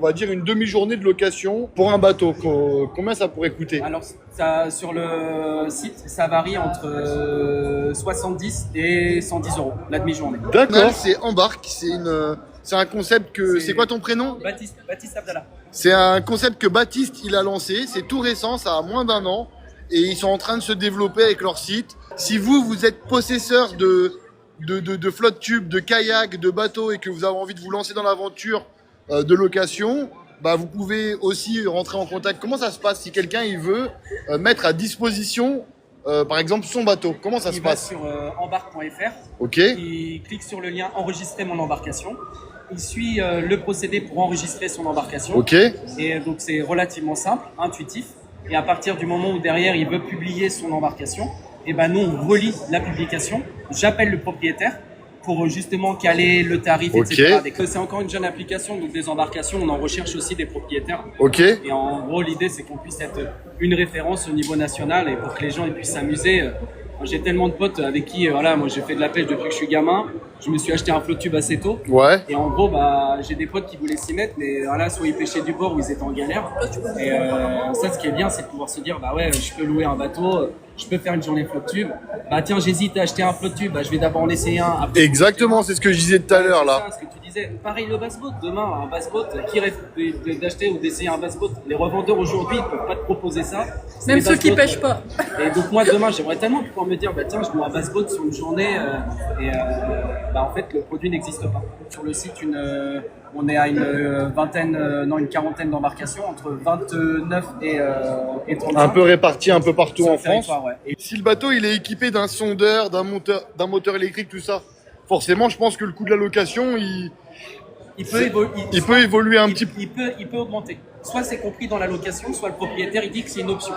On va dire une demi-journée de location pour un bateau. Combien ça pourrait coûter? Alors, ça, sur le site, ça varie entre 70 et 110 euros la demi-journée. D'accord. C'est Embarque. C'est un concept que. C'est quoi ton prénom? Baptiste Abdallah. C'est un concept que Baptiste il a lancé. C'est tout récent, ça a moins d'1 an. Et ils sont en train de se développer avec leur site. Si vous êtes possesseur de flotte tube, de kayak, de bateau et que vous avez envie de vous lancer dans l'aventure de location, bah vous pouvez aussi rentrer en contact. Comment ça se passe si quelqu'un il veut mettre à disposition par exemple son bateau? Comment ça se passe? Il va sur embarque.fr. Ok. Il clique sur le lien enregistrer mon embarcation. Il suit le procédé pour enregistrer son embarcation. Ok. Et donc c'est relativement simple, intuitif. Et à partir du moment où derrière il veut publier son embarcation, et ben nous on relie la publication. J'appelle le propriétaire pour justement caler le tarif, etc. C'est encore une jeune application, donc des embarcations, on en recherche aussi des propriétaires. Ok. Et en gros l'idée c'est qu'on puisse être une référence au niveau national et pour que les gens ils puissent s'amuser. J'ai tellement de potes avec qui, voilà, moi j'ai fait de la pêche depuis que je suis gamin. Je me suis acheté un flotte tube assez tôt. Ouais. Et en gros, bah, j'ai des potes qui voulaient s'y mettre, mais voilà, soit ils pêchaient du bord ou ils étaient en galère. Et ça, ce qui est bien, c'est de pouvoir se dire, bah ouais, je peux louer un bateau, je peux faire une journée flotte tube. Bah tiens, j'hésite à acheter un flotte tube, bah, je vais d'abord en essayer un. Après, exactement, c'est ce que je disais tout à l'heure là. C'est ce que tu disais. Pareil le bass-boat. Demain, un bass-boat, qui rêve d'acheter ou d'essayer un bass-boat? Les revendeurs aujourd'hui ne peuvent pas te proposer ça. Même ceux qui pêchent pas. Et donc moi, demain, j'aimerais tellement pouvoir me dire, bah tiens, je loue un bass-boat sur une journée bah en fait, le produit n'existe pas. Sur le site, on est à une quarantaine d'embarcations, entre 29 et 35. Un peu répartis un peu partout en France. Ouais. Et si le bateau il est équipé d'un sondeur, d'un moteur électrique, tout ça, forcément, je pense que le coût de la location, il peut évoluer un petit peu. Il peut augmenter. Soit c'est compris dans la location, soit le propriétaire il dit que c'est une option.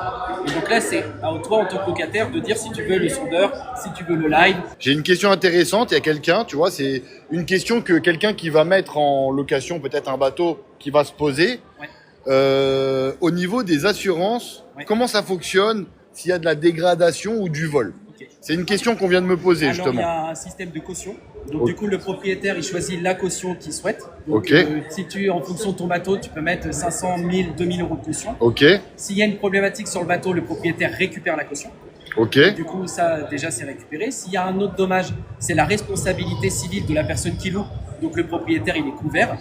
Et donc là, c'est à toi en tant que locataire de dire si tu veux le sondeur, si tu veux le live. J'ai une question intéressante. Il y a quelqu'un, tu vois, c'est une question que quelqu'un qui va mettre en location peut-être un bateau qui va se poser. Ouais. Au niveau des assurances, ouais. Comment ça fonctionne s'il y a de la dégradation ou du vol? Okay. C'est une question qu'on vient de me poser. Alors, justement. Il y a un système de caution. Donc du coup, le propriétaire, il choisit la caution qu'il souhaite. Donc, si en fonction de ton bateau, tu peux mettre 500, 1000, 2000 euros de caution. S'il y a une problématique sur le bateau, le propriétaire récupère la caution. Du coup, ça, déjà, c'est récupéré. S'il y a un autre dommage, c'est la responsabilité civile de la personne qui loue. Donc le propriétaire, il est couvert.